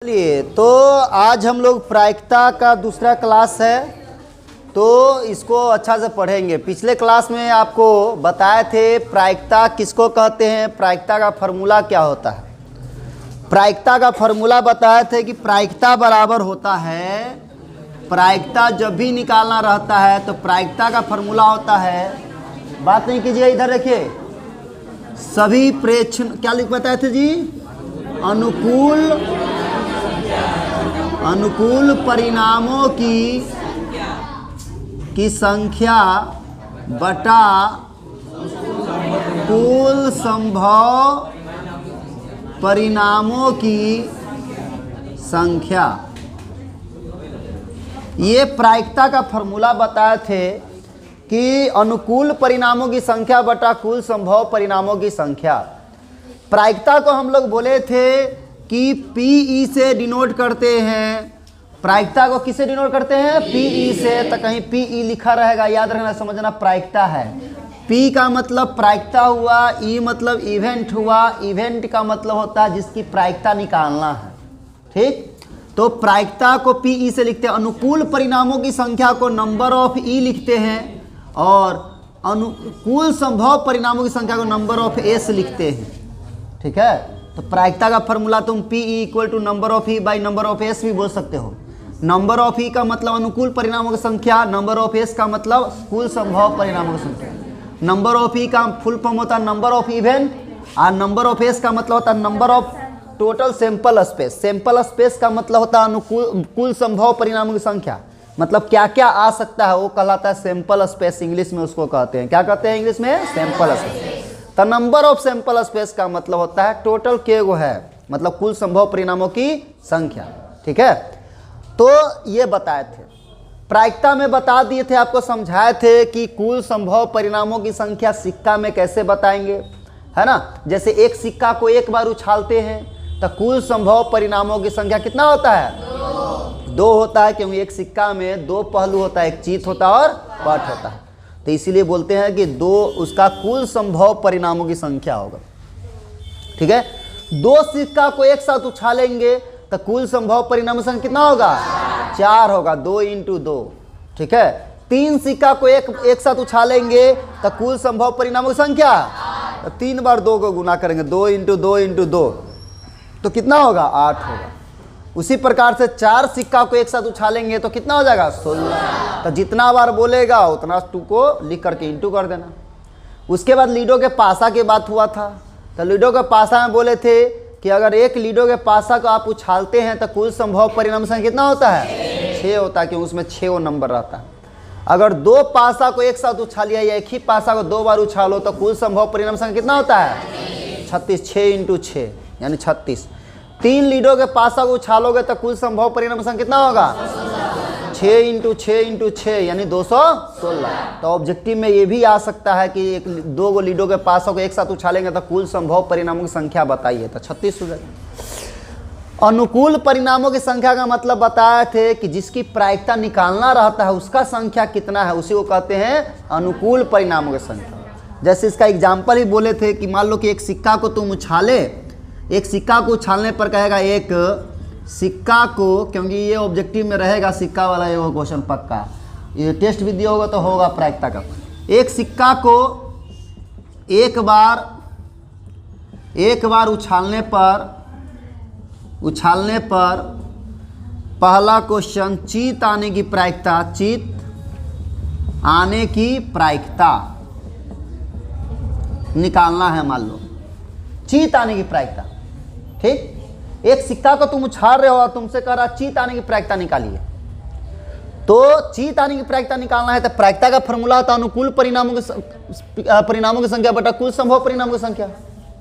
चलिए, तो आज हम लोग प्रायिकता का दूसरा क्लास है, तो इसको अच्छा से पढ़ेंगे। पिछले क्लास में आपको बताए थे प्रायिकता किसको कहते हैं, प्रायिकता का फॉर्मूला क्या होता है। प्रायिकता का फॉर्मूला बताए थे कि प्रायिकता बराबर होता है, प्रायिकता जब भी निकालना रहता है तो प्रायिकता का फॉर्मूला होता है, बात नहीं कीजिए, इधर देखिए, सभी प्रेक्षण क्या लिख बताए थे जी, अनुकूल परिणामों की संख्या बटा कुल संभव परिणामों की संख्या। ये प्रायिकता का फॉर्मूला बताए थे कि अनुकूल परिणामों की संख्या बटा कुल संभव परिणामों की संख्या। प्रायिकता को हम लोग बोले थे कि पीई से डिनोट करते हैं। प्रायिकता को किससे डिनोट करते हैं, पीई से। तो कहीं पीई लिखा रहेगा, याद रखना, समझना, प्रायिकता है। पी का मतलब प्रायिकता हुआ, ई मतलब इवेंट हुआ, इवेंट का मतलब होता है जिसकी प्रायिकता निकालना है, ठीक। तो प्रायिकता को पीई से लिखते हैं, अनुकूल परिणामों की संख्या को नंबर ऑफ ई लिखते हैं, और अनुकूल संभव परिणामों की संख्या को नंबर ऑफ एस लिखते हैं, ठीक है। तो प्रायिकता का फॉर्मूला तुम P E equal to number of E by number of S भी बोल सकते हो। नंबर ऑफ ई का मतलब अनुकूल परिणामों की संख्या, नंबर ऑफ एस का मतलब कुल संभव परिणामों की संख्या। नंबर ऑफ ई का फुल फॉर्म होता है नंबर ऑफ इवेंट, और नंबर ऑफ एस का मतलब होता है number of total sample space. Sample space का मतलब होता है अनुकूल कुल संभव परिणामों की संख्या, मतलब क्या क्या आ सकता है वो कहलाता है सैंपल स्पेस, इंग्लिश में उसको कहते हैं। क्या कहते हैं इंग्लिश में, सैंपल स्पेस। तो नंबर ऑफ सैंपल स्पेस का मतलब होता है टोटल के वो है, मतलब कुल संभव परिणामों की संख्या, ठीक है। तो ये बताए थे, प्रायिकता में बता दिए थे, आपको समझाए थे कि कुल संभव परिणामों की संख्या सिक्का में कैसे बताएंगे, है ना। जैसे एक सिक्का को एक बार उछालते हैं तो कुल संभव परिणामों की संख्या कितना होता है, दो होता है, क्योंकि एक सिक्का में दो पहलू होता है, एक चीत होता है और पट होता है। तो इसीलिए बोलते हैं कि दो, उसका कुल संभव परिणामों की संख्या होगा, ठीक है। दो सिक्का को एक साथ उछालेंगे तो कुल संभव परिणामों की संख्या कितना होगा, 4 होगा, 2 इंटू 2, ठीक है। 3 सिक्का को एक साथ उछालेंगे तो कुल संभव परिणामों की संख्या, तो 3 बार 2 को गुना करेंगे, 2 इंटू 2 इंटू 2, तो कितना होगा, 8 होगा। उसी प्रकार से 4 सिक्का को एक साथ उछालेंगे तो कितना हो जाएगा, 16। तो जितना बार बोलेगा उतना 2 को लिख करके इंटू कर देना। उसके बाद लीडो के पासा की बात हुआ था, तो लीडो के पासा में बोले थे कि अगर एक लीडो के पासा को आप उछालते हैं तो कुल संभव परिणाम संख्या कितना होता है, 6 होता है, क्योंकि उसमें 6 नंबर रहता है। अगर 2 पासा को एक साथ उछालिए या एक ही पासा को 2 बार उछालो तो कुल संभव परिणाम संख्या कितना होता है, 36। 6 इंटू 6 यानी 36। 3 लीडो के पासा को उछालोगे तो कुल संभव परिणाम संख्या कितना होगा, 6 इंटू 6 इंटू 6 यानी 216। तो ऑब्जेक्टिव में ये भी आ सकता है कि एक 2 लीडो के पासों को एक साथ उछालेंगे तो कुल संभव परिणामों की संख्या बताइए, तो 36 हो जाएगा। अनुकूल परिणामों की संख्या का मतलब बताए थे कि जिसकी प्रायिकता निकालना रहता है उसका संख्या कितना है, उसी को कहते हैं अनुकूल परिणामों की संख्या। जैसे इसका एग्जाम्पल ही बोले थे कि मान लो कि एक सिक्का को तुम उछाले, एक सिक्का को उछालने पर कहेगा एक सिक्का को, क्योंकि ये ऑब्जेक्टिव में रहेगा सिक्का वाला ये क्वेश्चन पक्का, ये टेस्ट भी दिया होगा तो होगा प्रायिकता का। एक सिक्का को एक बार उछालने पर पहला क्वेश्चन चीत आने की प्रायिकता, चीत आने की प्रायिकता निकालना है। मान लो चीत आने की प्रायिकता, ठीक। एक सिक्का को तुम उछाल रहे हो और तुमसे कह रहा चीत आने की प्रायिकता निकालिए, तो चीत आने की प्रायिकता निकालना है तो प्रायिकता का फॉर्मूला होता है अनुकूल परिणामों की संख्या बटा कुल संभव परिणामों की संख्या,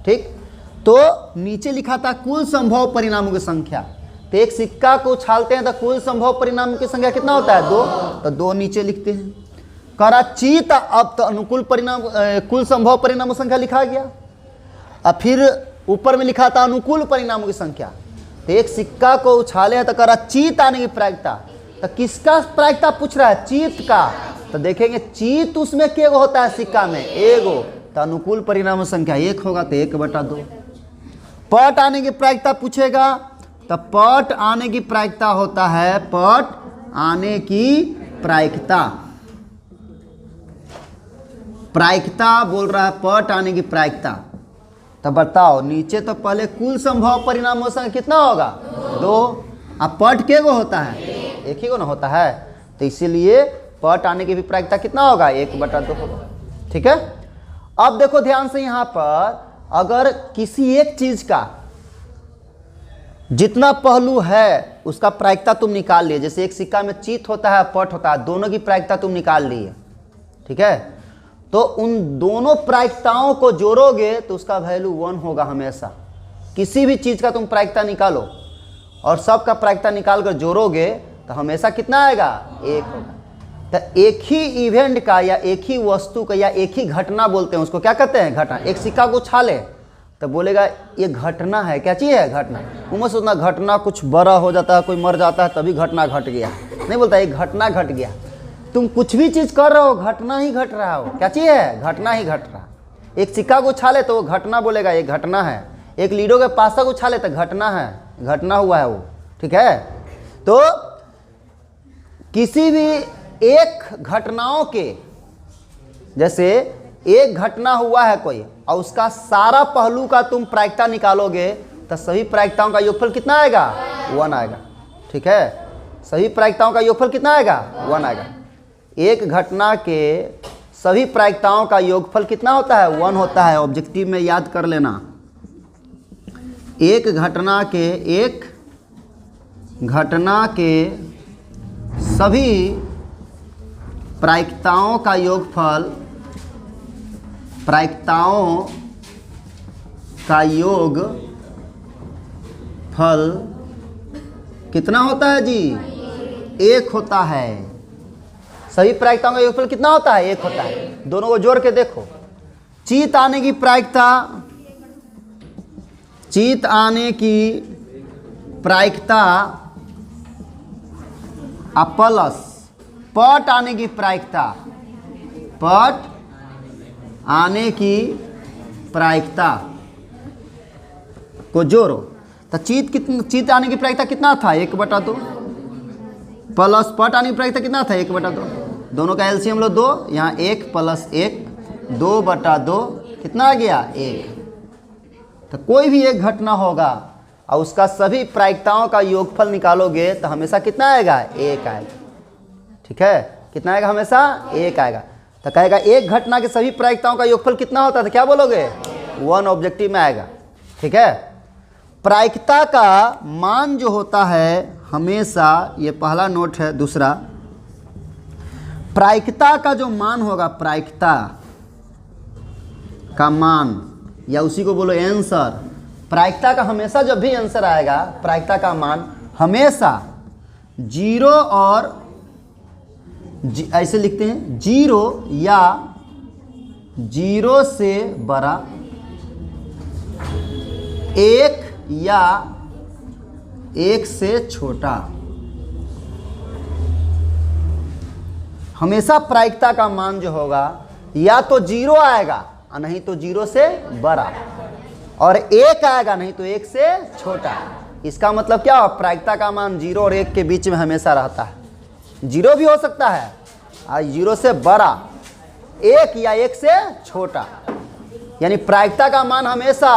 ठीक। तो नीचे लिखा था कुल संभव परिणामों की संख्या, तो एक सिक्का को उछालते हैं तो कुल संभव परिणामों की संख्या कितना होता है, 2, तो 2 नीचे लिखते हैं। कह रहा चीत, अब तो अनुकूल परिणाम कुल संभव परिणामों की संख्या लिखा गया। अब फिर ऊपर में लिखा था अनुकूल परिणामों की संख्या, तो एक सिक्का को उछाले हैं तो कह रहा चीत आने की प्रायिकता, तो किसका प्रायिकता पूछ रहा है, चीत का। तो देखेंगे चीत उसमें के होता है सिक्का में, एगो, तो अनुकूल परिणाम संख्या 1 होगा तो 1/2। पट आने की प्रायिकता पूछेगा तो पट आने की प्रायिकता होता है, पट आने की प्रायिकता, प्रायिकता बोल रहा है, पट आने की प्रायिकता। तो बताओ नीचे तो पहले कुल संभव परिणामों से कितना होगा 2, अब पट के गो होता है, एक ही को ना होता है, तो इसीलिए पट आने की भी प्रायिकता कितना होगा 1/2 होगा। ठीक है, अब देखो ध्यान से यहाँ पर अगर किसी एक चीज का जितना पहलू है उसका प्रायिकता तुम निकाल लिए, जैसे एक सिक्का में चित होता है पट होता है, दोनों की प्रायिकता तुम निकाल लिए, ठीक है, तो उन दोनों प्रायिकताओं को जोड़ोगे तो उसका वैल्यू 1 होगा हमेशा। किसी भी चीज का तुम प्रायिकता निकालो और सबका प्रायिकता निकाल कर जोड़ोगे तो हमेशा कितना आएगा 1 होगा। तो एक ही इवेंट का या एक ही वस्तु का या एक ही घटना बोलते हैं, उसको क्या कहते हैं घटना। एक सिक्का को उछाले तो बोलेगा ये घटना है, क्या चीज़ है घटना। उम्र से उतना घटना कुछ बड़ा हो जाता है, कोई मर जाता है तभी घटना घट गया, नहीं बोलता एक घटना घट गया। तुम कुछ भी चीज़ कर रहे हो घटना ही घट रहा हो, क्या चीज़ है घटना ही घट रहा। एक सिक्का को उछाले तो वो घटना बोलेगा ये घटना है, एक लीडो के पासा को उछाले तो घटना है, घटना हुआ है वो, ठीक है। तो किसी भी एक घटनाओं के, जैसे एक घटना हुआ है कोई और उसका सारा पहलू का तुम प्रायिकता निकालोगे तो सभी प्रायिकताओं का योगफल कितना आएगा 1 आएगा, ठीक है। सभी प्रायिकताओं का योगफल कितना आएगा 1 आएगा। एक घटना के सभी प्रायिकताओं का योगफल कितना होता है 1 होता है। ऑब्जेक्टिव में याद कर लेना, एक घटना के सभी प्रायिकताओं का योगफल कितना होता है जी 1 होता है। सभी प्रायिकताओं का योगफल कितना होता है 1 होता है। दोनों को जोड़ के देखो, चित आने की प्रायिकता प्लस पट आने की प्रायिकता को जोड़ो तो चित आने की प्रायिकता कितना था 1/2 प्लस पट आने की प्रायिकता कितना था 1/2। दोनों का एलसीएम लो 2, यहाँ 1 + 1 2/2 कितना आ गया 1। तो कोई भी एक घटना होगा और उसका सभी प्रायिकताओं का योगफल निकालोगे तो हमेशा कितना आएगा 1 आएगा, ठीक है। कितना आएगा हमेशा 1 आएगा। तो कहेगा एक घटना के सभी प्रायिकताओं का योगफल कितना होता है तो क्या बोलोगे 1 ऑब्जेक्टिव में आएगा, ठीक है। प्रायिकता का मान जो होता है हमेशा, ये पहला नोट है। दूसरा, प्रायिकता का जो मान होगा, प्रायिकता का मान या उसी को बोलो आंसर, प्रायिकता का हमेशा जब भी आंसर आएगा प्रायिकता का मान हमेशा 0 और ऐसे लिखते हैं 0 या 0 से बड़ा, 1 या 1 से छोटा। हमेशा प्रायिकता का मान जो होगा या तो 0 आएगा और नहीं तो 0 से बड़ा, और 1 आएगा नहीं तो 1 से छोटा। इसका मतलब क्या हो, प्रायिकता का मान 0 और 1 के बीच में हमेशा रहता है। 0 भी हो सकता है और 0 से बड़ा, 1 या 1 से छोटा। यानी प्रायिकता का मान हमेशा,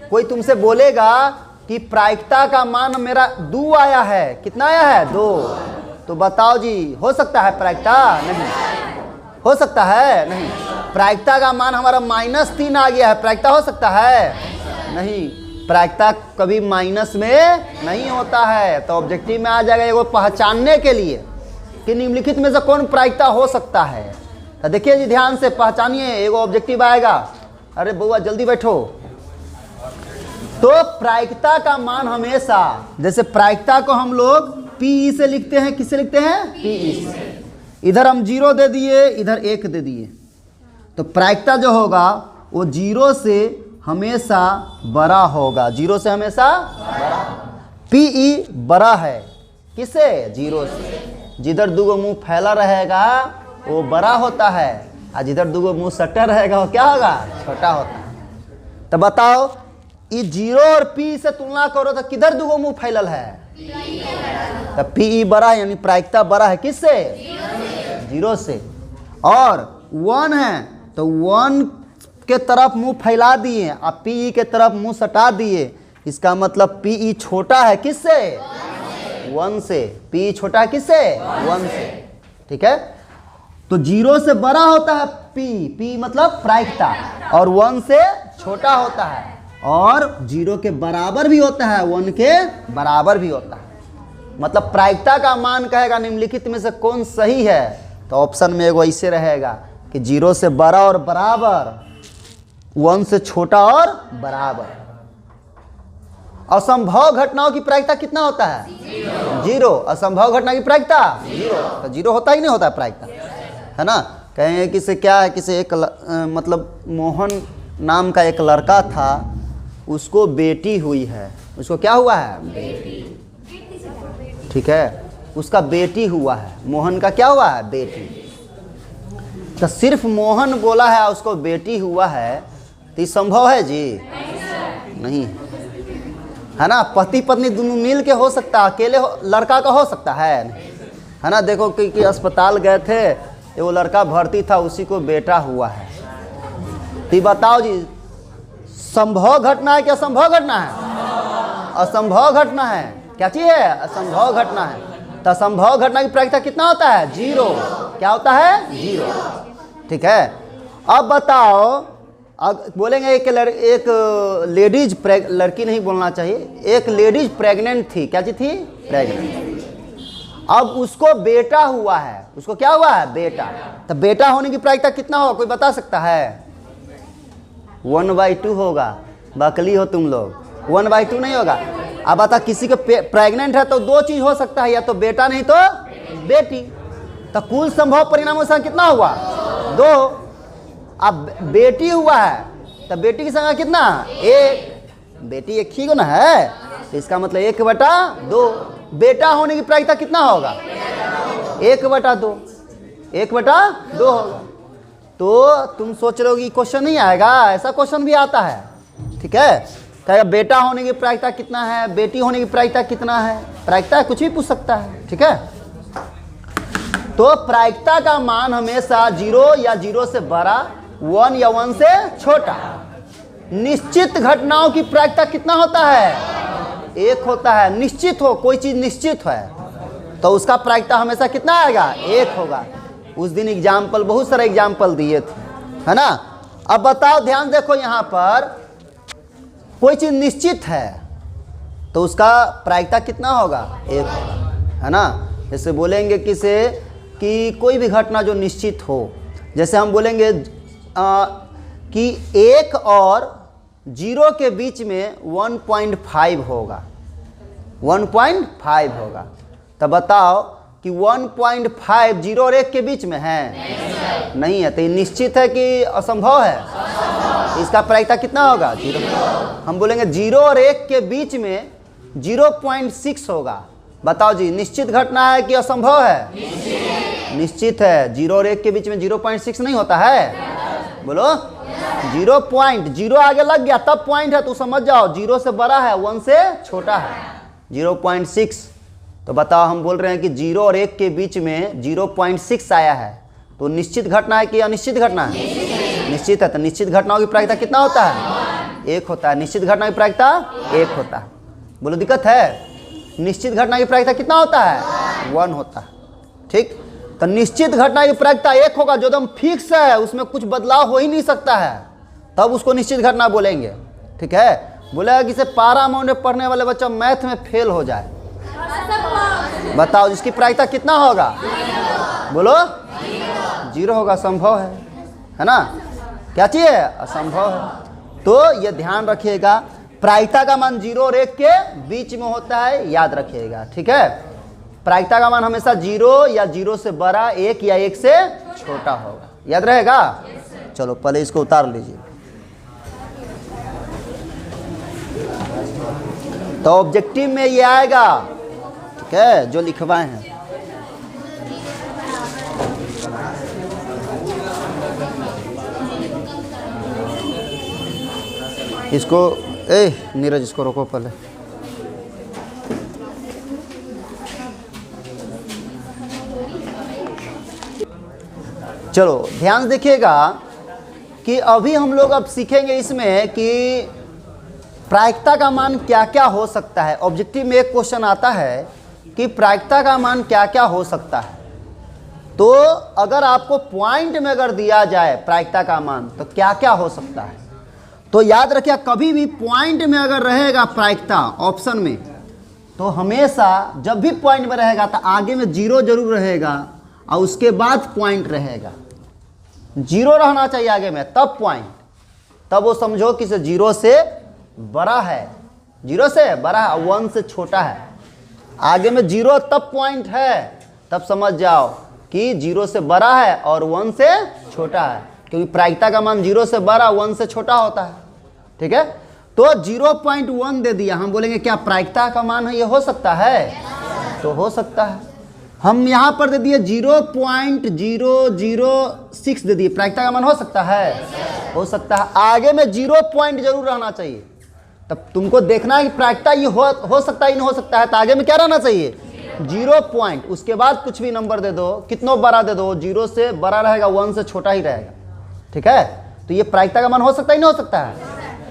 कोई तुमसे बोलेगा कि प्रायिकता का मान मेरा 2 आया है, कितना आया है 2, तो बताओ जी हो सकता है प्रायिकता? नहीं हो सकता है, नहीं। प्रायिकता का मान हमारा -3 आ गया है, प्रायिकता हो सकता है? नहीं, प्रायिकता कभी माइनस में नहीं होता है। तो ऑब्जेक्टिव में आ जाएगा एगो पहचानने के लिए कि निम्नलिखित में से कौन प्रायिकता हो सकता है। तो देखिए जी ध्यान से पहचानिए, एगो ऑब्जेक्टिव आएगा। अरे बउआ जल्दी बैठो। तो प्रायिकता का मान हमेशा, जैसे प्रायिकता को हम लोग पीई से लिखते हैं, किससे लिखते हैं? पीई से। इधर हम 0 दे दिए, इधर 1 दे दिए, तो प्रायिकता जो होगा वो 0 से हमेशा बड़ा होगा, 0 से हमेशा बड़ा। पीई बड़ा है किससे? 0 से। जिधर 2 मुंह फैला रहेगा वो बड़ा होता है, और जिधर 2 मुंह सटा रहेगा वो क्या होगा? छोटा होता है। तो बताओ ये जीरो और पी से तुलना करो तो किधर दुगो मुंह फैलल है? तो पी बड़ा है, यानी प्रायिकता बड़ा है किससे? जीरो से। और वन है तो वन के तरफ मुंह फैला दिए और पी के तरफ मुंह सटा दिए। इसका मतलब पी छोटा है किससे? वन से। पी छोटा है किससे? वन से। ठीक है, तो जीरो से बड़ा होता है पी, पी मतलब प्रायिकता, और वन से छोटा होता है, और जीरो के बराबर भी होता है, वन के बराबर भी होता है। मतलब प्रायिकता का मान कहेगा निम्नलिखित में से कौन सही है, तो ऑप्शन में एगो ऐसे रहेगा कि जीरो से बड़ा और बराबर, वन से छोटा और बराबर। असंभव घटनाओं की प्रायिकता कितना होता है? जीरो। असंभव घटना की प्रायिकता जीरो। तो जीरो होता ही नहीं होता प्रायिकता, है ना। कहेंगे कि से क्या है, किसी एक मतलब मोहन नाम का एक लड़का था, उसको बेटी हुई है। उसको क्या हुआ है? बेटी। ठीक है, उसका बेटी हुआ है। मोहन का क्या हुआ है? बेटी। तो सिर्फ मोहन बोला है उसको बेटी हुआ है, तो ये संभव है जी? नहीं, है ना। पति पत्नी दोनों मिल के हो सकता है, अकेले लड़का का हो सकता है ना। देखो कि अस्पताल गए थे, वो लड़का भर्ती था, उसी को बेटा हुआ है। तो बताओ जी, संभव घटना है कि असंभव घटना है? असंभव घटना है। क्या चीज है? असंभव घटना है। तो असंभव घटना की प्रायिकता कितना होता है? जीरो। क्या होता है? जीरो। ठीक है, अब बताओ, बोलेंगे एक लेडीज लड़की नहीं बोलना चाहिए, एक लेडीज प्रेग्नेंट थी। क्या चीज थी? प्रेग्नेंट। अब उसको बेटा हुआ है। उसको क्या हुआ है? बेटा। तो बेटा होने की प्रायिकता कितना होगा, कोई बता सकता है? 1/2 होगा। बकली हो तुम लोग, 1/2 नहीं होगा। अब बता, किसी को प्रेग्नेंट है तो दो चीज हो सकता है, या तो बेटा नहीं तो बेटी। तो कुल संभव परिणामों से कितना हुआ? 2। अब बेटी हुआ है तो बेटी की संख्या कितना? 1। बेटी एक ही को ना है, तो इसका मतलब 1/2। बेटा होने की प्रायिकता कितना होगा? 1/2। 1/2 होगा। तो तुम सोच रहे हो कि क्वेश्चन नहीं आएगा, ऐसा क्वेश्चन भी आता है। ठीक है, कहेगा बेटा होने की प्रायिकता कितना है, बेटी होने की प्रायिकता कितना है। प्रायिकता कुछ भी पूछ सकता है। ठीक है, तो प्रायिकता का मान हमेशा जीरो या जीरो से बड़ा, वन या वन से छोटा। निश्चित घटनाओं की प्रायिकता कितना होता है? 1 होता है। निश्चित हो, कोई चीज निश्चित है तो उसका प्रायिकता हमेशा कितना आएगा? 1 होगा। उस दिन एग्जाम्पल, बहुत सारे एग्जाम्पल दिए थे, है ना। अब बताओ, ध्यान देखो, यहाँ पर कोई चीज निश्चित है तो उसका प्रायिकता कितना होगा? 1 होगा, है ना। जैसे बोलेंगे किसे कि कोई भी घटना जो निश्चित हो, जैसे हम बोलेंगे कि 1 और 0 के बीच में 1.5 होगा। 1.5 होगा। तो बताओ कि 1.5 0 और 1 के बीच में है? नहीं है। तो ये निश्चित है कि असंभव है? इसका प्रायिकता कितना होगा? 0। हम बोलेंगे 0 और 1 के बीच में 0.6 होगा। बताओ जी, निश्चित घटना है कि असंभव है? निश्चित है। 0 और 1 के बीच में 0.6 नहीं होता है? बोलो। 0 आगे लग गया तब पॉइंट है, तो समझ जाओ 0 से बड़ा है, 1 से छोटा है। 0.6। तो बताओ, हम बोल रहे हैं कि 0 और 1 के बीच में 0.6 आया है, तो निश्चित घटना है कि अनिश्चित घटना है? निश्चित है। तो निश्चित घटनाओं की प्रायिकता कितना होता है? 1 होता है। निश्चित घटना की प्रायिकता 1 होता है। बोलो, दिक्कत है? निश्चित घटना की प्रायिकता कितना होता है? 1 होता है। ठीक, तो निश्चित घटना की प्रायिकता 1 होगा, जो एकदम फिक्स है, उसमें कुछ बदलाव हो ही नहीं सकता है, तब उसको निश्चित घटना बोलेंगे। ठीक है, बोलेगा कि से पारामाउंट में पढ़ने वाले बच्चा मैथ में फेल हो जाए, बताओ इसकी प्रायिकता कितना होगा? बोलो। 0 होगा। संभव है ना। क्या चाहिए? असंभव है। तो ये ध्यान रखिएगा, प्रायिकता का मान 0 और 1 के बीच में होता है, याद रखिएगा। ठीक है, प्रायिकता का मान हमेशा 0 या 0 से बड़ा, 1 या 1 से छोटा होगा। याद रहेगा? चलो पहले इसको उतार लीजिए। तो ऑब्जेक्टिव में ये आएगा। ठीक है, जो लिखवाए हैं। इसको ए नीरज इसको रोको पहले। चलो ध्यान से देखिएगा कि अभी हम लोग अब सीखेंगे इसमें कि प्रायिकता का मान क्या क्या हो सकता है। ऑब्जेक्टिव में एक क्वेश्चन आता है कि प्रायिकता का मान क्या क्या हो सकता है। तो अगर आपको पॉइंट में अगर दिया जाए प्रायिकता का मान तो क्या क्या हो सकता है, तो याद रखिए कभी भी पॉइंट में अगर रहेगा प्रायिकता ऑप्शन में, तो हमेशा जब भी पॉइंट में रहेगा तो आगे में जीरो जरूर रहेगा और उसके बाद पॉइंट रहेगा। जीरो रहना चाहिए आगे में, तब पॉइंट, तब वो समझो कि से जीरो से बड़ा है, जीरो से बड़ा है, वन से छोटा है। आगे में जीरो तब पॉइंट है, तब समझ जाओ कि जीरो से बड़ा है और वन से छोटा है, क्योंकि प्रायिकता का मान जीरो से बड़ा वन से छोटा होता है। ठीक है, तो 0.1 दे दिया, हम बोलेंगे क्या प्रायिकता का मान है ये हो सकता है? तो हो सकता है। हम यहाँ पर दे दिए 0.006 दे दिए, प्रायिकता का मान हो सकता है? हो सकता है। आगे में 0 पॉइंट जरूर रहना चाहिए, तब तुमको देखना है कि प्रायिकता ये हो सकता है, नहीं हो सकता है, तो आगे में क्या रहना चाहिए? 0 पॉइंट। उसके बाद कुछ भी नंबर दे दो, कितना बड़ा दे दो, 0 से बड़ा रहेगा, 1 से छोटा ही रहेगा। ठीक है, तो ये प्रायिकता का मान हो सकता है, नहीं हो सकता है?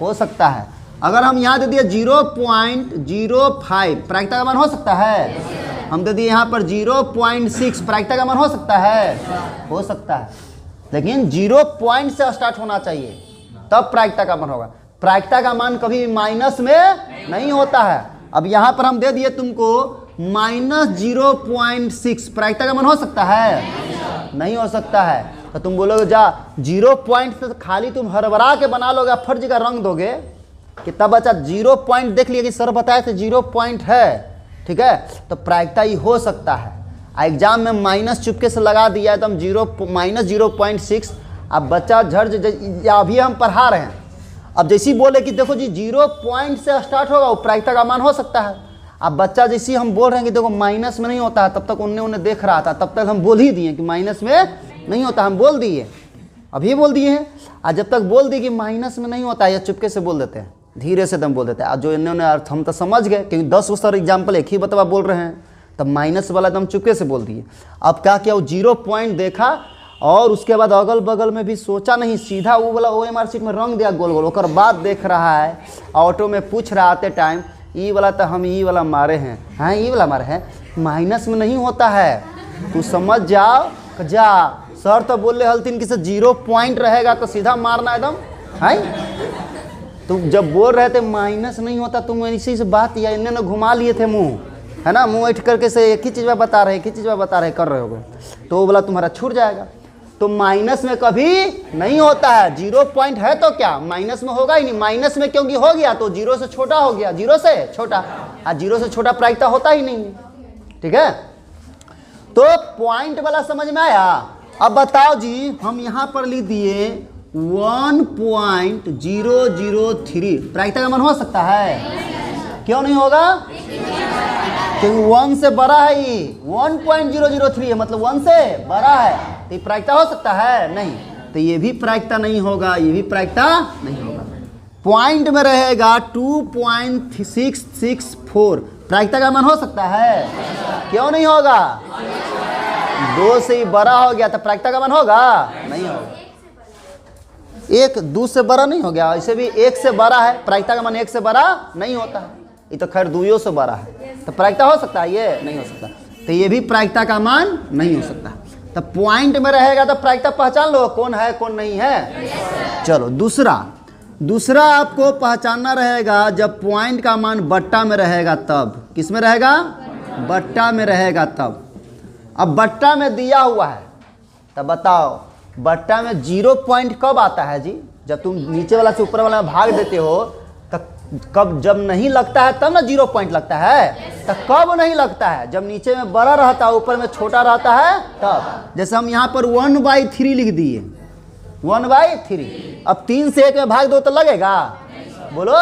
हो सकता है। अगर हम यहाँ दे दिए 0.05, प्रायिकता का मान हो सकता है? हम दे दिए यहाँ पर 0.6, प्रायिकता का मान हो सकता है? हो सकता है, लेकिन 0 पॉइंट से स्टार्ट होना चाहिए, तब प्रायिकता का मान होगा। प्रायिकता का मान कभी माइनस में नहीं होता है। अब यहाँ पर हम दे दिए तुमको -0.6, प्रायिकता का मान हो सकता है? नहीं हो सकता है। तो तुम बोलोगे जा 0 पॉइंट से खाली तुम हरबरा के बना लोगे, फर्ज का रंग दोगे, कितना बचा? 0 पॉइंट देख लिया कि सर बताए थे 0 पॉइंट है। ठीक है, तो प्रायिकता ही हो सकता है। एग्जाम में माइनस चुपके से लगा दिया है तो हम -0.6। अब बच्चा झड़, अभी हम पढ़ा रहे हैं, अब जैसे ही बोले कि देखो जी 0 पॉइंट से स्टार्ट होगा, वो प्रायिकता का मान हो सकता है। अब बच्चा जैसे ही हम बोल रहे हैं कि देखो माइनस में नहीं होता है, तब तक उन्हें देख रहा था, तब तक हम बोल ही दिए कि माइनस में नहीं होता, हम बोल दिए, अभी बोल दिए हैं। और जब तक बोल दिए कि माइनस में नहीं होता है, या चुपके से बोल देते हैं, धीरे से दम बोल देते हैं। और जो इन्होंने अर्थ हम तो समझ गए, क्योंकि 10 सर एग्जाम्पल एक ही बतवा बोल रहे हैं, तब माइनस वाला एकदम चुपके से बोल दिए। अब क्या किया, वो 0 पॉइंट देखा और उसके बाद अगल बगल में भी सोचा नहीं, सीधा वो वाला OMR शीट में रंग दिया गोल गोल। और बाद देख रहा है, ऑटो में पूछ रहा आते टाइम, ई वाला तो हम ई वाला मारे हैं, हाँ ई वाला मारे हैं, माइनस में नहीं होता है, तू समझ जाओ। जा सर तो बोल रहे हल्तीन कि 0 पॉइंट रहेगा तो सीधा मारना एकदम है। तुम जब बोल रहे थे माइनस नहीं होता, तुम इसी से बात या इन्होंने घुमा लिए थे मुंह, है ना, मुंह ऐठ करके से एक ही चीज़ में बता रहे, एक ही चीज़ में बता रहे कर रहे हो, तो वो वाला तुम्हारा छूट जाएगा। तो माइनस में कभी नहीं होता है। 0 पॉइंट है तो क्या माइनस में होगा ही नहीं, माइनस में क्योंकि हो गया तो 0 से छोटा हो गया, 0 से छोटा, और 0 से छोटा प्रायिकता होता ही नहीं है। ठीक है, तो पॉइंट वाला समझ में आया। अब बताओ जी, हम यहाँ पर लिख दिए 1.003, प्रायिकता का मान हो सकता है? क्यों नहीं होगा? क्योंकि 1 से बड़ा है ही, 1.003 है, मतलब 1 से बड़ा है, तो ये प्रायिकता हो सकता है? नहीं, तो ये भी प्रायिकता नहीं होगा, ये भी प्रायिकता नहीं होगा। पॉइंट में रहेगा 2.664, प्रायिकता का मान हो सकता है? क्यों नहीं होगा? 2 से ही बड़ा हो गया तो प्रायिकता का मान होगा? नहीं होगा। 1 2 से बड़ा नहीं हो गया, ऐसे भी 1 से बड़ा है, प्रायिकता का मान 1 से बड़ा नहीं होता है, ये तो खैर 2 से बड़ा है, तो प्रायिकता हो सकता है? ये नहीं हो सकता, तो ये भी प्रायिकता का मान नहीं हो सकता। तो पॉइंट में रहेगा तो प्रायिकता पहचान लो कौन है कौन नहीं है। चलो दूसरा आपको पहचानना रहेगा, जब पॉइंट का मान बट्टा में रहेगा तब। किस में रहेगा? बट्टा में रहेगा तब। अब बट्टा में दिया हुआ है, तब बताओ बट्टा में 0 पॉइंट कब आता है जी? जब तुम नीचे वाला से ऊपर वाला में भाग देते हो, तब कब, जब नहीं लगता है तब ना 0 पॉइंट लगता है। तो कब नहीं लगता है? जब नीचे में बड़ा रहता है, ऊपर में छोटा रहता है, तब। जैसे हम यहाँ पर 1/3 लिख दिए, 1/3। अब 3 से 1 में भाग दो तो लगेगा? बोलो,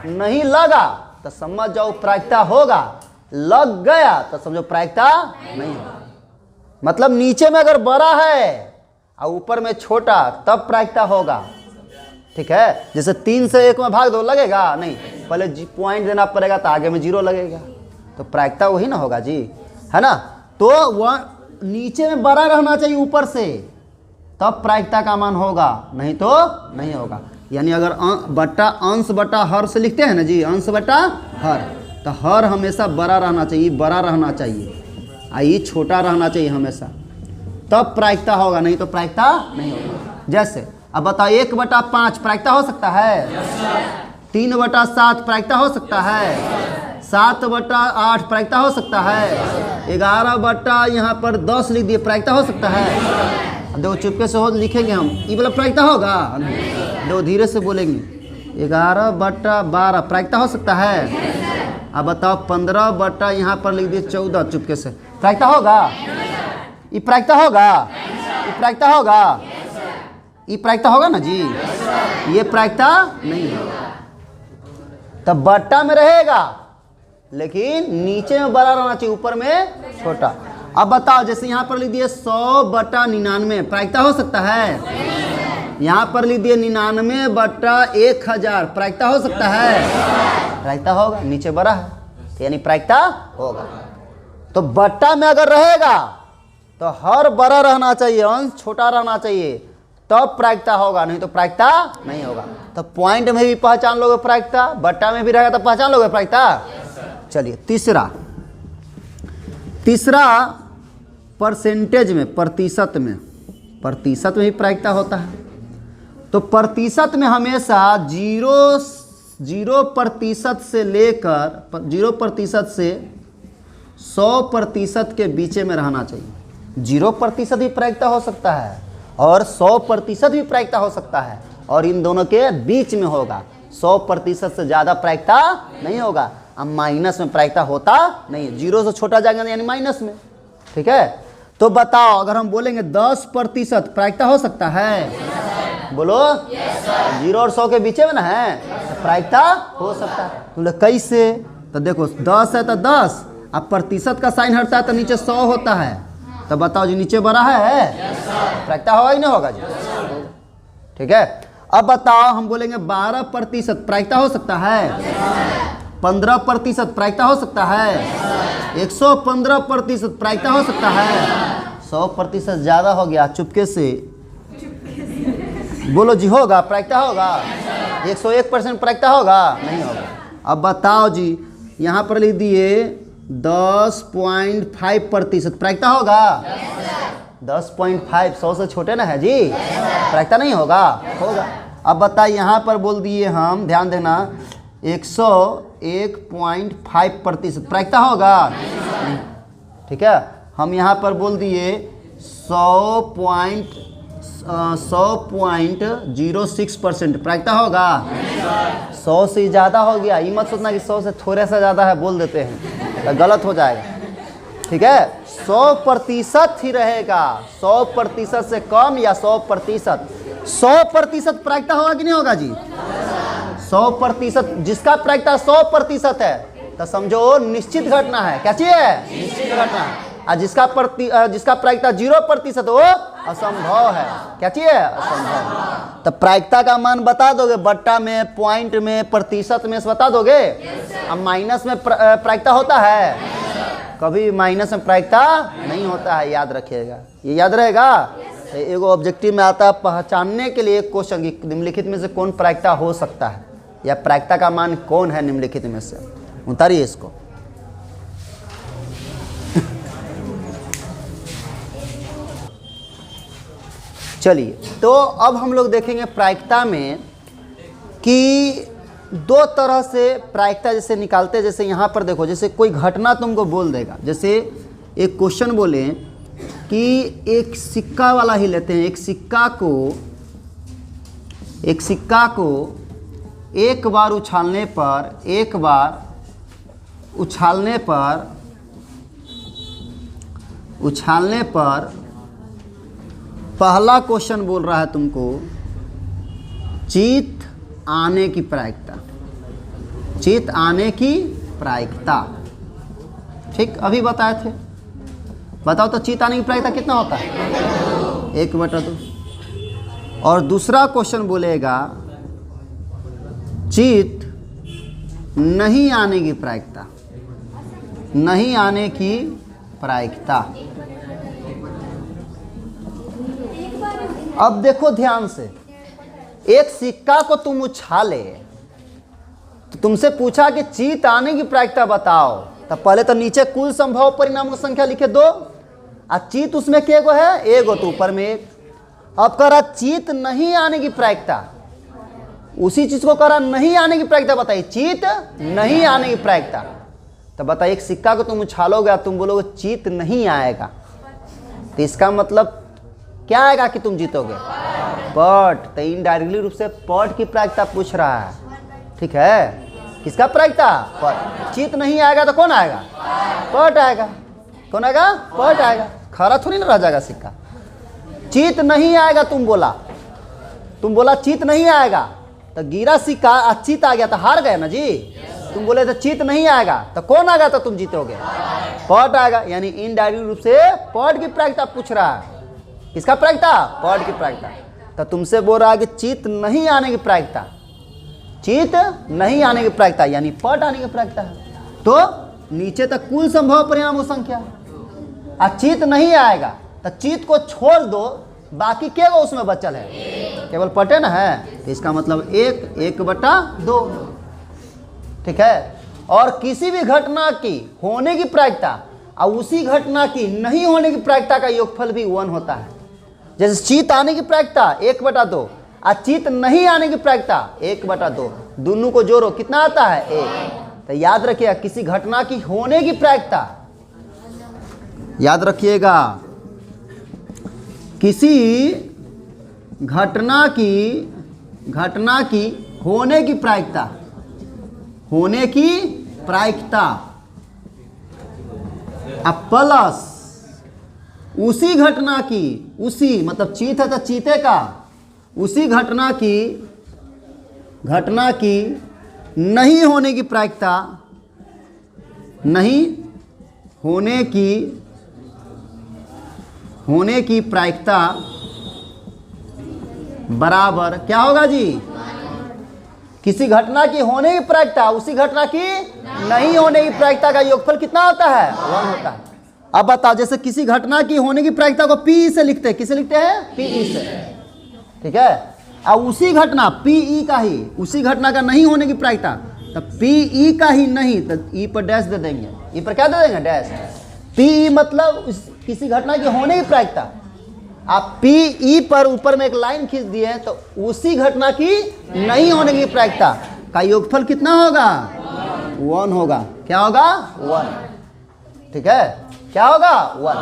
नहीं लगा तो समझ जाओ प्रायिकता होगा, लग गया तो समझो प्रायिकता नहीं होगा। मतलब नीचे में अगर बड़ा है और ऊपर में छोटा, तब प्रायिकता होगा। ठीक है, जैसे 3 से 1 में भाग दो लगेगा नहीं, पहले पॉइंट देना पड़ेगा तो आगे में 0 लगेगा, तो प्रायिकता वही ना होगा जी, है ना। तो वह नीचे में बड़ा रहना चाहिए ऊपर से, तब प्रायिकता का मान होगा, नहीं तो नहीं होगा। यानी अगर बट्टा अंश बटा हर से लिखते हैं ना जी, अंश बटा हर, तो हर हमेशा बड़ा रहना चाहिए, बड़ा रहना चाहिए, ये छोटा रहना चाहिए हमेशा, तब प्रायिकता होगा, नहीं तो प्रायिकता नहीं होगा। जैसे अब बताओ 1/5 प्रायिकता हो सकता है? 3/7 प्रायिकता हो सकता है? 7/8 प्रायिकता हो सकता है? 11 यहाँ पर 10 लिख दिए, प्रायिकता हो सकता है? देखो चुपके से हो लिखेंगे हम, ये बोला प्रायिकता होगा, देखो धीरे से बोलेंगे। 11/12 प्रायिकता हो सकता है? अब बताओ 15 यहाँ पर लिख दिए 14, चुपके से, प्रायिकता होगा? ये प्रायिकता होगा? ये प्रायिकता होगा? ये प्रायिकता होगा ना जी, ये प्रायिकता नहीं होगा, तब बट्टा में रहेगा लेकिन नीचे में बड़ा रहना चाहिए, ऊपर में छोटा। अब बताओ जैसे यहाँ पर लिख दिए 100/99 प्रायिकता हो सकता है? यहाँ पर लिख दिए 99/1000 प्रायिकता हो सकता है? प्रायिकता होगा, नीचे बड़ा है, यानी प्रायिकता होगा। तो बट्टा में अगर रहेगा तो हर बड़ा रहना चाहिए, अंश छोटा रहना चाहिए, तब प्रायिकता होगा, नहीं तो प्रायिकता नहीं होगा। तो पॉइंट में भी पहचान लोगे प्रायिकता, बट्टा में भी रहेगा तो पहचान लोगे प्रायिकता। चलिए तीसरा परसेंटेज में, प्रतिशत में भी प्रायिकता होता है। तो प्रतिशत में हमेशा 0% से लेकर 0% से 100% के बीच में रहना चाहिए। 0% भी प्रायिकता हो सकता है और 100% भी प्रायिकता हो सकता है, और इन दोनों के बीच में होगा। 100% से ज़्यादा प्रायिकता नहीं होगा, अब माइनस में प्रायिकता होता नहीं है, 0 से छोटा जाएगा यानी माइनस में, ठीक है। तो बताओ अगर हम बोलेंगे 10% प्रायिकता हो सकता है? बोलो 0 और 100 के बीच में ना है, तो प्रायिकता हो सकता है। बोले कैसे? तो देखो 10 है तो 10, अब प्रतिशत का साइन हटता है तो नीचे 100 होता है, तो बताओ जी नीचे बड़ा है, प्रायिकता होगा ही नहीं होगा जी, ठीक है। अब बताओ हम बोलेंगे 12% प्रायिकता हो सकता है? 15% प्रायिकता हो सकता है? 115% प्रायिकता हो सकता है? 100% ज़्यादा हो गया, चुपके से बोलो जी, होगा प्रायिकता होगा? 101% प्रायिकता होगा? नहीं होगा। अब बताओ जी यहाँ पर लिख दिए 10.5% प्रायिकता होगा? 10.5 100 से छोटे ना है जी, प्रायिकता नहीं होगा? होगा। अब बताइए यहाँ पर बोल दिए हम, ध्यान देना, 101.5% प्रायिकता होगा? नहीं, ठीक है। हम यहाँ पर बोल दिए 100.06% प्रायिकता होगा? 100 से ज़्यादा हो गया, ये मत सोचना कि 100 से थोड़ा सा ज़्यादा है बोल देते हैं, तो गलत हो जाएगा, ठीक है। 100% ही रहेगा, 100% से कम या 100%। 100% प्रायिकता होगा कि नहीं होगा जी? 100%, जिसका प्रायिकता 100% है तो समझो निश्चित घटना है, क्या चीज है? निश्चित घटना। और जिसका प्रायिकता 0% वो असंभव है, क्या चीज है? असंभव। तो प्रायिकता का मान बता दोगे, बट्टा में, पॉइंट में, प्रतिशत में बता दोगे। अब माइनस में प्रायिकता होता है? कभी माइनस में प्रायिकता नहीं होता है, याद रखिएगा, ये याद रहेगा। एगो ऑब्जेक्टिव में आता है पहचानने के लिए एक क्वेश्चन की निम्नलिखित में से कौन प्रायिकता हो सकता है, या प्रायिकता का मान कौन है निम्नलिखित में से, उतारिए इसको। चलिए, तो अब हम लोग देखेंगे प्रायिकता में कि दो तरह से प्रायिकता जैसे निकालते हैं। जैसे यहाँ पर देखो, जैसे कोई घटना तुमको बोल देगा, जैसे एक क्वेश्चन बोले कि एक सिक्का वाला ही लेते हैं, एक सिक्का को एक बार उछालने पर पहला क्वेश्चन बोल रहा है तुमको चित आने की प्रायिकता, ठीक, अभी बताए थे। बताओ तो चित आने की प्रायिकता कितना होता है? 1/2। और दूसरा क्वेश्चन बोलेगा चित नहीं आने की प्रायिकता, नहीं आने की प्रायिकता। अब देखो ध्यान से, एक सिक्का को तुम उछाले तो तुमसे पूछा कि चित आने की प्रायिकता बताओ, तो पहले तो नीचे कुल संभव परिणामों की संख्या लिखे 2, और चित उसमें के गो है, एगो, तो ऊपर में 1। अब कह रहा चित नहीं आने की प्रायिकता, उसी चीज को कह रहा नहीं आने की प्रायिकता बताइए, चित नहीं आने की प्रायिकता। तो बताइए एक सिक्का को तुम उछालोगे, तुम बोलोगे चित नहीं आएगा, तो इसका मतलब क्या आएगा कि तुम जीतोगे? पट। तो इनडायरेक्टली रूप से पट की प्रायिकता पूछ रहा है, ठीक है। किसका प्रायिकता? पट। चित नहीं आएगा तो कौन आएगा? पट आएगा। कौन आएगा? पट आएगा। खरा थोड़ी ना रह जाएगा सिक्का। चित नहीं आएगा तुम बोला चित नहीं आएगा, तो गिरा सिक्का चित आ गया तो हार गए ना जी। तुम बोले तो चित नहीं आएगा, तो कौन आएगा तो तुम जीतोगे? पट आएगा। यानी इनडायरेक्ट रूप से पट की प्रायिकता पूछ रहा है। किसका प्रायिकता? पट की प्रायिकता। तो तुमसे बोल रहा है कि चित नहीं आने की प्रायिकता, चित नहीं आने की प्रायिकता यानी पट आने की प्रायिकता है। तो नीचे तक कुल संभव परिणामों संख्या, और चित नहीं आएगा तो चित को छोड़ दो, बाकी क्या उसमें बचल है? केवल पटे ना है, तो इसका मतलब 1/2, ठीक है। और किसी भी घटना की होने की प्रायिकता और उसी घटना की नहीं होने की प्रायिकता का योगफल भी 1 होता है। जैसे चित आने की प्रायिकता 1/2 और चित नहीं आने की प्रायिकता 1/2, दोनों को जोड़ो कितना आता है? 1। तो याद रखिएगा किसी घटना की होने की प्रायिकता, याद रखिएगा किसी घटना की होने की प्रायिकता, होने की प्रायिकता अब प्लस उसी घटना की, उसी मतलब चित है तो चीते का, उसी घटना की नहीं होने की प्रायिकता, नहीं होने की प्रायिकता बराबर क्या होगा जी? किसी घटना की होने की प्रायिकता उसी घटना की नहीं होने की प्रायिकता का योगफल कितना होता है? 1 होता है। अब बताओ, जैसे किसी घटना की होने की प्रायिकता को पी से लिखते हैं, किसे लिखते हैं? पी से, ठीक है। और उसी घटना पी का ही, उसी घटना का नहीं होने की प्रायिकता, तो पी का ही नहीं, तो ई पर डैश दे देंगे। ई पर क्या दे देंगे? डैश। पी मतलब किसी घटना की होने की प्रायिकता, आप पी पर ऊपर में एक लाइन खींच दिए हैं, तो उसी घटना की नहीं होने की प्रायिकता का योगफल कितना होगा? 1 होगा। क्या होगा? 1, ठीक है। क्या होगा? 1।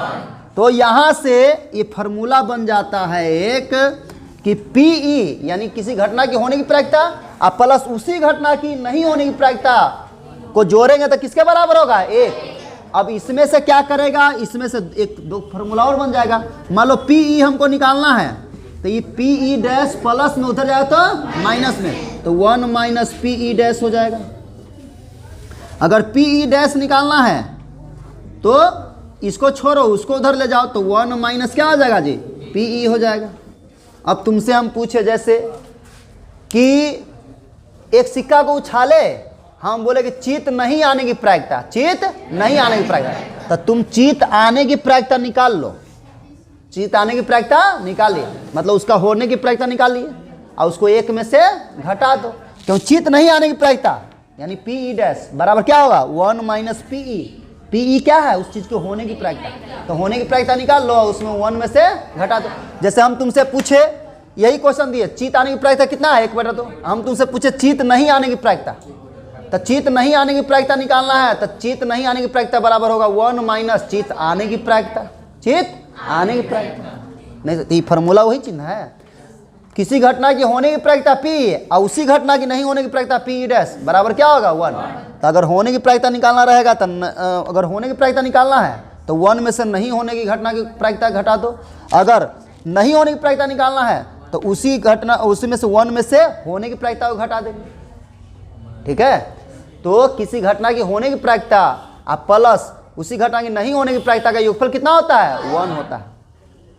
तो यहां से ये फॉर्मूला बन जाता है एक कि पीई यानी किसी घटना की होने की प्रायिकता और प्लस उसी घटना की नहीं होने की प्रायिकता को जोड़ेंगे तो किसके बराबर होगा? 1। अब इसमें से क्या करेगा? इसमें से 1-2 फॉर्मूला और बन जाएगा। मान लो पीई हमको निकालना है, तो ये पीई डैश प्लस में उधर जाए तो माइनस में, तो 1 - पीई डैश हो जाएगा। अगर पीई डैश निकालना है तो इसको छोड़ो, उसको उधर ले जाओ, तो 1 - क्या हो जाएगा जी? पीई हो जाएगा। अब तुमसे हम पूछे जैसे कि एक सिक्का को उछाले, हम बोले कि चित नहीं आने की प्रायिकता, चित नहीं आने की प्रायिकता, तो तुम चित आने की प्रायिकता निकाल लो। चित आने की प्रायिकता निकालिए, मतलब उसका होने की प्रायिकता निकालिए और उसको 1 में से घटा दो। क्यों? चित नहीं आने की प्रायिकता यानी पीई डैश बराबर क्या होगा? 1 - पीई। पीई क्या है? उस चीज के होने की प्रायिकता। तो होने की प्रायिकता निकाल लो, उसमें 1 में से घटा दो। जैसे हम तुमसे पूछे, यही क्वेश्चन दिए, चित आने की प्रायिकता कितना है? 1/2। हम तुमसे पूछे चित नहीं आने की प्रायिकता, तो चित नहीं आने की प्रायिकता निकालना है, तो चित नहीं आने की प्रायिकता बराबर होगा 1 - चित आने की प्रायिकता, चित आने की प्रायिकता। नहीं तो ये फॉर्मूला वही चिन्ह है। किसी घटना की होने की प्रायिकता पी और उसी घटना की नहीं होने की प्रायिकता पी डैश बराबर क्या होगा? 1। तो अगर होने की प्रायिकता निकालना रहेगा तो अगर होने की प्रायिकता निकालना है तो 1 में से नहीं होने की घटना की प्रायिकता घटा दो। अगर नहीं होने की प्रायिकता निकालना है तो उसी में से 1 में से होने की प्रायिकता को घटा देंगे, ठीक है। तो किसी घटना की होने की प्रायिकता और प्लस उसी घटना की नहीं होने की प्रायिकता का योगफल कितना होता है? 1 होता है।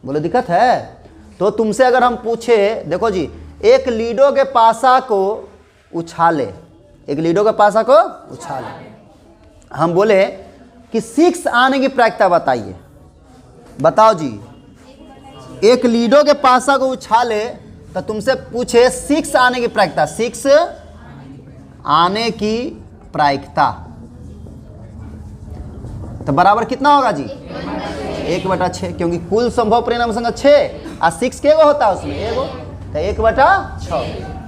बोलो दिक्कत है? तो तुमसे अगर हम पूछे, देखो जी, एक लीडो के पासा को उछाले, एक लीडो के पासा को उछाले। हम बोले कि 6 आने की प्रायिकता बताइए, बताओ जी। एक लीडो के पासा को उछाले तो तुमसे पूछे 6 आने की प्रायिकता, 6 आने की प्रायिकता, तो बराबर कितना होगा जी? 1/6, क्योंकि कुल संभव परिणाम संख्या 6 और 6 के होता है उसमें एगो, तो 1/6।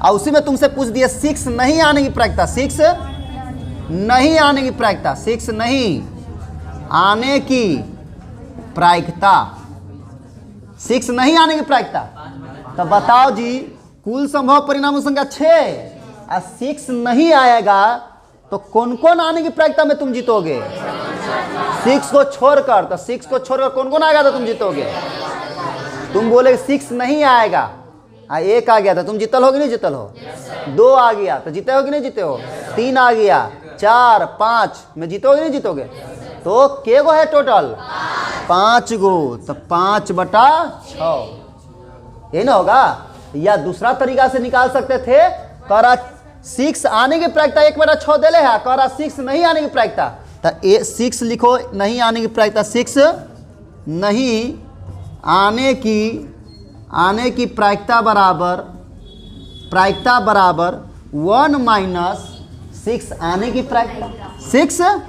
और उसी में तुमसे पूछ दिया 6 नहीं आने की प्रायिकता, 6 नहीं आने की प्रायिकता, 6 नहीं आने की प्रायिकता, 6 नहीं आने की प्रायिकता। तो बताओ जी, कुल संभव परिणाम संख्या 6 और 6 नहीं आएगा तो कौन कौन आने की प्रायिकता में तुम जीतोगे? 6 को छोड़कर, तो 6 को छोड़कर कौन कौन आएगा तो तुम जीतोगे? तुम बोले 6 नहीं आएगा, 1 आ गया तो तुम जीतल हो कि नहीं जीतल हो? 2 आ गया तो जीते हो कि नहीं जीते हो? 3 आ गया, 4, 5 में जीतोगे नहीं जीतोगे? तो के गो है टोटल? 5 गो, तो 5/6 ये ना होगा। या दूसरा तरीका से निकाल सकते थे, करा 6 आने की प्रायिकता 1/6 देले है, करा 6 नहीं आने की प्रायिकता, तो 6 लिखो नहीं आने की प्रायिकता, 6 नहीं आने की प्रायिकता बराबर 1 - 6 आने की प्रायिकता, 6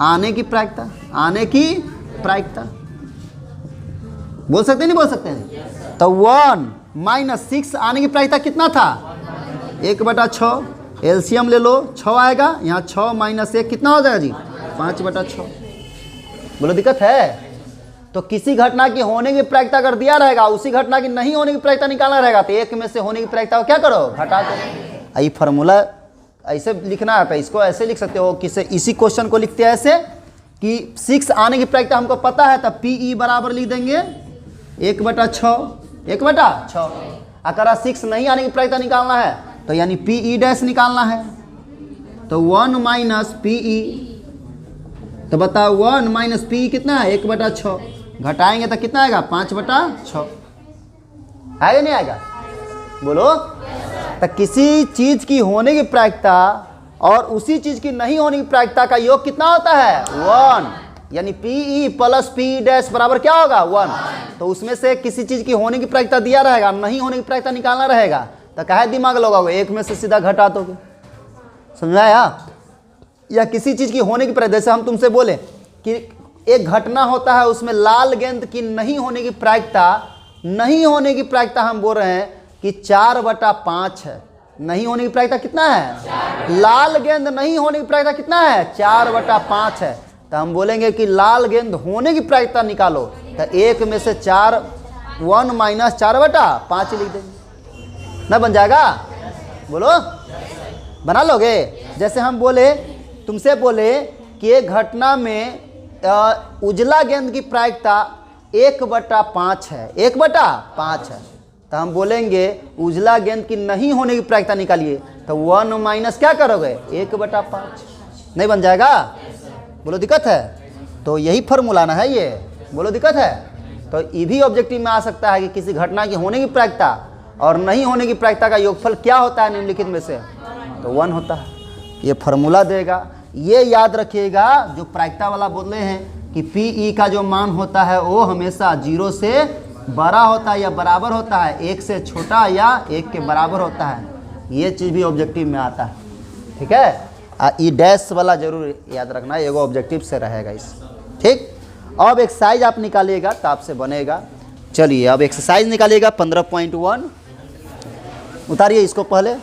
आने की प्रायिकता, आने की प्रायिकता बोल सकते नहीं बोल सकते हैं? तो 1 - 6 आने की प्रायिकता कितना था? 1/6। एलसीएम ले लो, 6 आएगा, यहाँ 6 - 1 कितना हो जाएगा जी? 5/6। बोलो दिक्कत है? तो किसी घटना की होने की प्रायिकता अगर दिया रहेगा, उसी घटना की नहीं होने की प्रायिकता निकालना रहेगा, तो एक में से होने की प्रायिकता को क्या करो? घटा दो। ये फार्मूला ऐसे लिखना है, तो इसको ऐसे लिख सकते हो, किसे इसी क्वेश्चन को लिखते हैं ऐसे कि 6 आने की प्रायिकता हमको पता है, तब PE बराबर लिख देंगे 1/6। अगर 6 नहीं आने की प्रायिकता निकालना है तो यानी PE डैश निकालना है, तो 1 - PE, तो बताओ 1 - PE कितना है? 1/6। घटाएंगे तो कितना आएगा? 5/6। आएगा नहीं आएगा? बोलो। तो किसी चीज की होने की प्रायिकता और उसी चीज की नहीं होने की प्रायिकता का योग कितना होता है? 1, यानी PE + PE डैश बराबर क्या होगा? 1। तो उसमें से किसी चीज की होने की प्रायिकता दिया रहेगा, नहीं होने की प्रायिकता निकालना रहेगा, तो काहे दिमाग लगाओगे? एक में से सीधा घटा दोगे। समझाया? या किसी चीज की होने की प्रायिकता, जैसे हम तुमसे बोले कि एक घटना होता है, उसमें लाल गेंद की नहीं होने की प्रायिकता हम बोल रहे हैं कि 4/5 है। नहीं होने की प्रायिकता कितना है? लाल गेंद नहीं होने की प्रायिकता कितना है? 4/5 है। तो हम बोलेंगे कि लाल गेंद होने की प्रायिकता निकालो, तो 1 में से 1 - 4/5 लिख देंगे ना, बन जाएगा? बोलो, बना लोगे? जैसे हम बोले, तुमसे बोले कि एक घटना में उजला गेंद की प्रायिकता 1/5 है, 1/5 है, तो हम बोलेंगे उजला गेंद की नहीं होने की प्रायिकता निकालिए, तो 1 - क्या करोगे? 1/5। नहीं बन जाएगा? बोलो दिक्कत है? तो यही फॉर्मूला ना है ये। बोलो दिक्कत है? तो ये भी ऑब्जेक्टिव में आ सकता है कि किसी घटना की होने की प्रायिकता और नहीं होने की प्रायिकता का योगफल क्या होता है निम्नलिखित में से? तो 1 होता है। ये फॉर्मूला देगा। ये याद रखिएगा, जो प्रायिकता वाला बोले हैं कि PE का जो मान होता है वो हमेशा 0 से बड़ा होता है या बराबर होता है, 1 से छोटा या 1 के बराबर होता है। ये चीज़ भी ऑब्जेक्टिव में आता है, ठीक है? ई डैश वाला जरूर याद रखना, एगो ऑब्जेक्टिव से रहेगा इस, ठीक? अब एक्सरसाइज आप निकालिएगा तो आपसे बनेगा। चलिए अब एक्सरसाइज निकालिएगा 15.1, उतारिए इसको पहले।